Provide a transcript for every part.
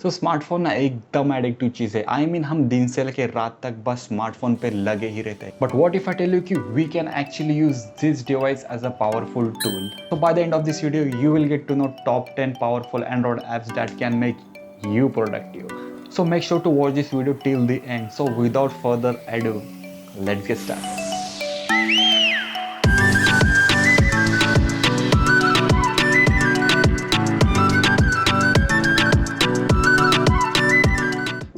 सो smartphone ना एकदम addictive चीज़ है। आई मीन हम दिन से लेकर रात तक बस स्मार्टफोन पे लगे ही रहते हैं। But what if I tell you कि we can actually use this device as a powerful tool. So by the end of this video you will get to know top 10 powerful android apps that can make you productive. So make sure to watch this video till the end. So without further ado, let's get started.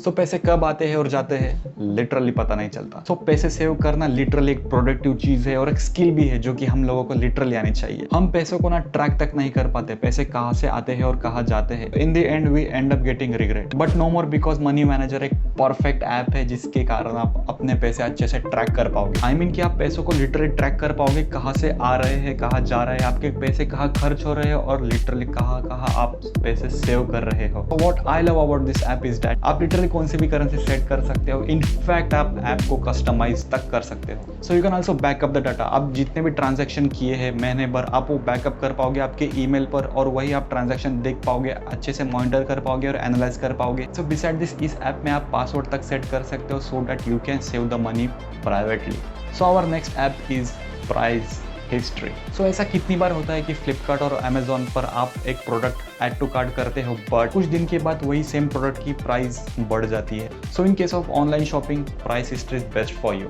सो पैसे कब आते हैं और जाते हैं literally पता नहीं चलता। सो पैसे सेव करना लिटरली एक प्रोडक्टिव चीज है और एक स्किल भी है जो कि हम लोगों को लिटरली आनी चाहिए। हम पैसों को ना ट्रैक तक नहीं कर पाते, पैसे कहाँ से आते हैं और कहाँ जाते हैं। In the end we end up getting regret, but no more, because money manager एक परफेक्ट ऐप है जिसके कारण आप अपने पैसे अच्छे से ट्रैक कर पाओगे। आई मीन कि आप पैसों को लिटरली ट्रैक कर पाओगे, कहाँ से आ रहे हैं, कहाँ जा रहे हैं, आपके पैसे कहाँ खर्च हो रहे हैं और लिटरली कहाँ कहाँ आप पैसे सेव कर रहे हो। What I love about this app is that आप लिटरली कौन सी भी करेंसी सेट कर सकते हो। इनफैक्ट आप ऐप को कस्टमाइज तक कर सकते हो। So you can also backup the data. आप जितने भी ट्रांजैक्शन किए हैं महीने भर आप वो बैकअप कर पाओगे आपके ईमेल पर, और वही आप ट्रांजैक्शन देख पाओगे, अच्छे से मॉनिटर कर पाओगे और एनालाइज कर पाओगे। सो बिसाइड दिस इस ऐप में आप पासवर्ड तक सेट कर सकते हो so that you can save the money privately. So our next app is price history. So ऐसा कितनी बार होता है कि फ्लिपकार्ट और अमेजोन पर आप एक प्रोडक्ट ऐड टू कार्ट करते हो बट कुछ दिन के बाद वही सेम प्रोडक्ट की प्राइस बढ़ जाती है। So in case of online shopping price history is best for you.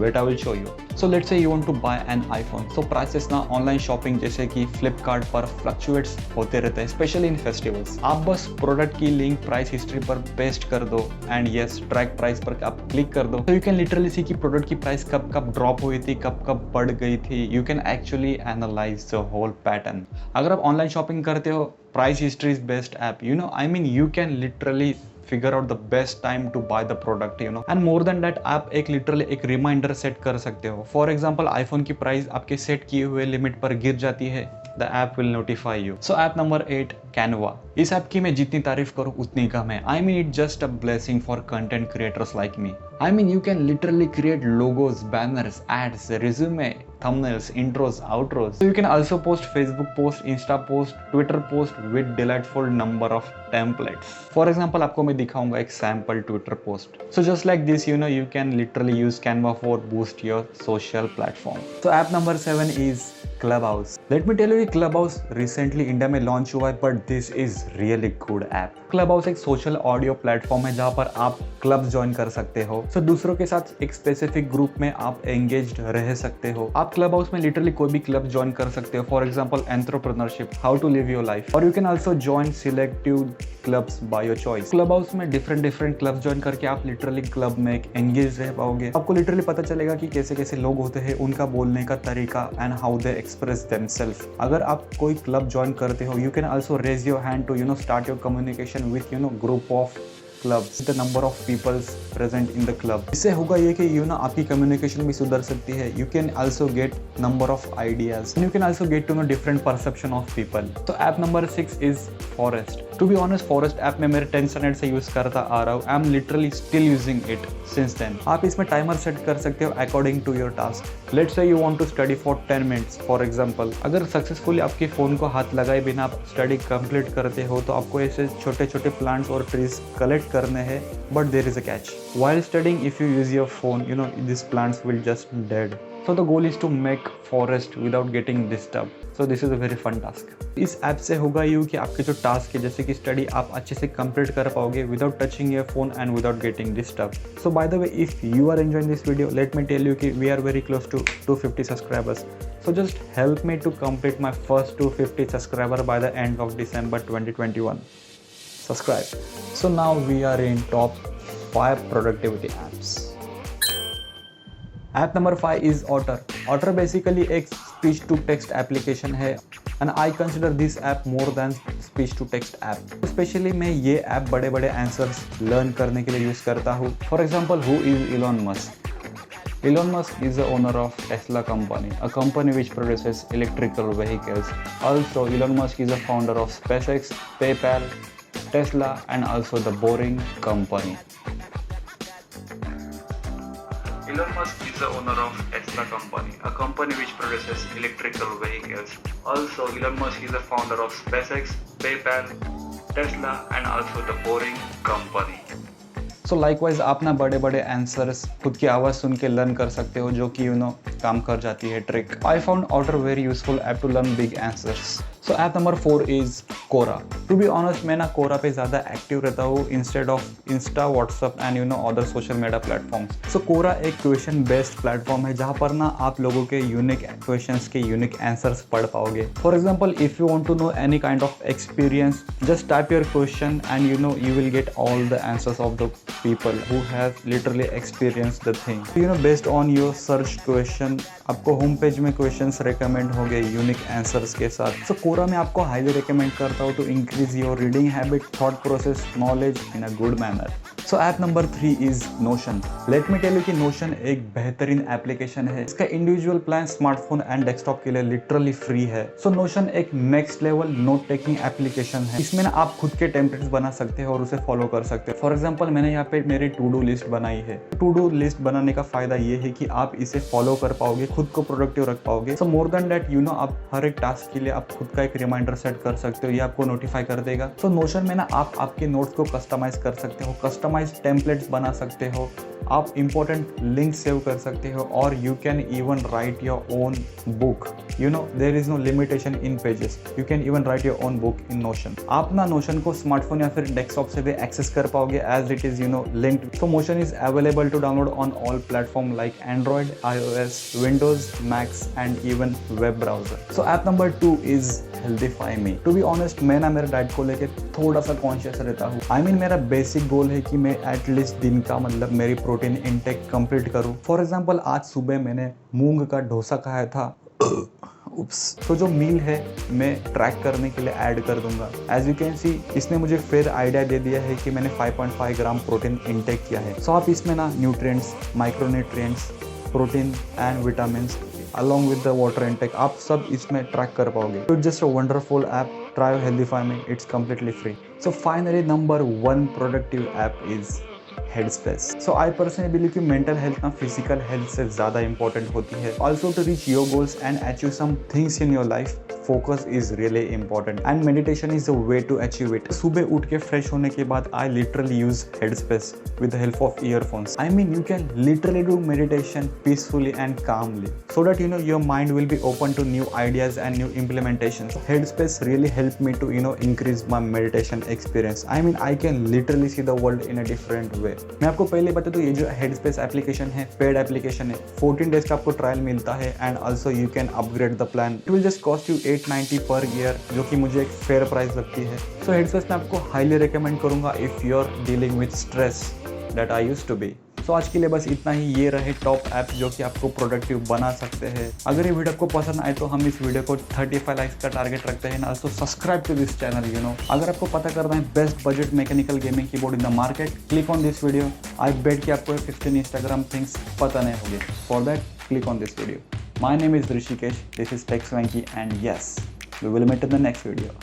Wait, I will show you. So let's say you want to buy an iPhone. So prices ना online shopping जैसे कि फ्लिपकार्ट पर fluctuates होते रहते हैं, specially in festivals. आप बस product की लिंक प्राइस हिस्ट्री पर पेस्ट कर दो एंड यस ट्रैक प्राइस पर आप क्लिक कर दो। तो यू कैन लिटरली सी कि प्रोडक्ट की प्राइस कब कब ड्रॉप हुई थी, कब कब बढ़ गई थी। You can actually analyse the whole pattern. अगर आप ऑनलाइन शॉपिंग करते हो price history is best app. You know I mean you can literally figure out the best time to buy the product, you know, and more than that आप एक literally एक reminder set कर सकते हो। For example iPhone की price आपके set किए हुए लिमिट पर गिर जाती है, the app will notify you. So app number 8 Canva. इस ऐप की मैं जितनी तारीफ करूँ उतनी कम है। I mean it just a blessing for content creators like me. I mean you can literally create logos, banners, ads, resume, thumbnails, intros, outros. So you can also post Facebook post, Insta post, Twitter post with delightful number of templates. For example, आपको मैं दिखाऊंगा एक sample Twitter post. So just like this, you know, you can literally use Canva for boost your social platform. So app number 7 is Clubhouse. Let me tell you, Clubhouse recently India में launch हुआ है, but this is really good app. Clubhouse एक social audio platform है जहाँ पर आप club join कर सकते हो। सो दूसरों के साथ एक स्पेसिफिक ग्रुप में आप एंगेज्ड रह सकते हो। आप क्लब हाउस में लिटरली कोई भी क्लब ज्वाइन कर सकते हो। For example entrepreneurship, how to live your life, और you can also join selective clubs by your choice. Clubhouse में डिफरेंट क्लब्स ज्वाइन करके आप लिटरली क्लब में एक एंगेज रह पाओगे। आपको लिटरली पता चलेगा कि कैसे कैसे लोग होते हैं, उनका बोलने का तरीका and how they express themself. अगर आप कोई क्लब ज्वाइन करते हो you can also raise your hand to you know start your communication with you know group of clubs, the number of peoples present in the club. इससे होगा ये कि you know आपकी कम्युनिकेशन भी सुधर सकती है। You can also get number of ideas, you can also get to know different perception of people. तो app number 6 is forest. To be honest forest app में मेरे 10 स्टैंडर्ड से यूज करता आ रहा हूँ। I am literally still using it since then. आप इसमें टाइमर सेट कर सकते हो according to your task. Let's say you want to study for 10 minutes for example. अगर सक्सेसफुली आपके फोन को हाथ लगाए बिना आप स्टडी कंप्लीट करते हो तो आपको ऐसे छोटे छोटे प्लांट्स और ट्रीज कलेक्ट करने हैं, but there is a catch. While studying if you use your phone you know this plants will just dead. So the goal is to make forest without getting disturbed. So this is a very fun task. इस app से होगा यूँ कि आपके जो task है जैसे कि स्टडी आप अच्छे से कंप्लीट कर पाओगे without touching your phone and without getting disturbed. So by the way, if you are enjoying this video, let me tell you कि we are very close to 250 subscribers. So just help me to complete my first 250 subscriber by the end of December 2021. Subscribe. So now we are in top 5 productivity apps. App number 5 is Otter. Otter basically एक speech to text application है and I consider this app more than speech to text app. Specially मैं ये app बड़े बड़े answers learn करने के लिए use करता हूँ। For example who is Elon Musk? Elon Musk is the owner of Tesla company, a company which produces electrical vehicles. Also, Elon Musk is the founder of SpaceX, PayPal, Tesla, and also the Boring Company. Elon Musk is the owner of Tesla company, a company which produces electrical vehicles. Also, Elon Musk is the founder of SpaceX, PayPal, Tesla and also the Boring Company. So likewise आप ना बड़े बड़े answers खुद की आवाज़ सुन के learn कर सकते हो, जो कि काम कर जाती है trick. I found out a very useful app to learn big answers. So app number 4 is Quora. To be honest मैं ना कोरा पे ज़्यादा एक्टिव रहता हूँ instead of Insta, WhatsApp and other social media platforms. So Quora एक question based platform है जहाँ पर ना आप लोगों के यूनिक क्वेश्चंस के यूनिक आंसर्स पढ़ पाओगे. For example if you want to know any kind of experience, just type your question and you will get all the answers of the people who have literally experienced the thing. Based on your search question आपको home page में questions recommend होंगे unique answers के साथ. सो कोरा में आपको highly recommend करता हूँ to increase your reading habit, thought process, knowledge in a good manner. So app number 3 is Notion. Let me tell you कि नोशन एक बेहतरीन एप्लीकेशन है. इसका individual plan smartphone and desktop के लिए लिटरली फ्री है. सो नोशन एक next level note taking application है. इसमें ना आप खुद के टेम्पलेट्स बना सकते हो और उसे फॉलो कर सकते हो. फॉर एग्जाम्पल मैंने यहाँ पे मेरी टू डू लिस्ट बनाई है. टू डू लिस्ट बनाने का फायदा ये है कि आप इसे फॉलो कर पाओगे, खुद को प्रोडक्टिव रख पाओगे. सो मोर देन दैट आप हर एक टास्क के लिए आप खुद का एक रिमाइंडर सेट कर सकते हो, ये आपको नोटिफाई कर देगा. सो नोशन में ना आप आपके नोट्स को कस्टमाइज कर सकते हो, कस्टमाइज टेम्पलेट्स बना सकते हो, आप इंपॉर्टेंट लिंक सेव कर सकते हो और you can even write your own book. There is no limitation in pages, you can even write your own book in Notion. आप ना नोशन को स्मार्टफोन या फिर डेस्कटॉप से भी एक्सेस कर पाओगे as it is linked. So Notion is available to download on all platform like Android, iOS, Windows, Macs and even web browser. So app number 2 is Healthify me. To be honest मैं ना मेरे diet को लेके थोड़ा सा conscious रहता हूँ. मेरा बेसिक गोल है कि मैं एटलीस्ट दिन का मेरी प्रोटीन इनटेक कंप्लीट करूँ. फॉर एग्जांपल आज सुबह मैंने मूंग का डोसा खाया था. तो जो मील है मैं ट्रैक करने के लिए ऐड कर दूंगा. एज यू कैन सी इसने मुझे फिर आइडिया दे दिया है कि मैंने 5.5 ग्राम प्रोटीन इनटेक किया है. सो आप इसमें ना nutrients, micronutrients, protein and vitamin along with the water intake आप सब इसमें ट्रैक कर पाओगे. It's just a wonderful app. Try Healthify Me. It's completely free. So finally number 1 productive app is Headspace. So I personally believe कि mental health ना physical health से ज़्यादा important होती है. Also to reach your goals and achieve some things in your life, focus is really important and meditation is the way to achieve it. सुबह उठ के fresh होने के बाद I literally use Headspace with the help of earphones. You can literally do meditation peacefully and calmly so that your mind will be open to new ideas and new implementations. Headspace really helped me to increase my meditation experience. I can literally see the world in a different way. मैं आपको पहले बता दूं ये जो Headspace application है paid application है. 14 days का आपको ट्रायल मिलता है and also you can upgrade the plan. It will just cost you 890 per year, जो कि मुझे एक फेयर प्राइस लगती है. सो Headspace मैं आपको हाईली रिकमेंड करूंगा if you are dealing with stress that I used to be. तो आज के लिए बस इतना ही. ये रहे टॉप ऐप्स जो कि आपको प्रोडक्टिव बना सकते हैं. अगर ये वीडियो आपको पसंद आए तो हम इस वीडियो को 35 लाइक्स का टारगेट रखते हैं. तो सब्सक्राइब टू दिस चैनल. अगर आपको पता करना है best budget mechanical gaming keyboard in the market, click on this video. I bet कि आपको 15 इंस्टाग्राम थिंग्स पता नहीं होंगे. For that click on this video. My name is Rishikesh, this is tech swanky and yes we will meet in the next video.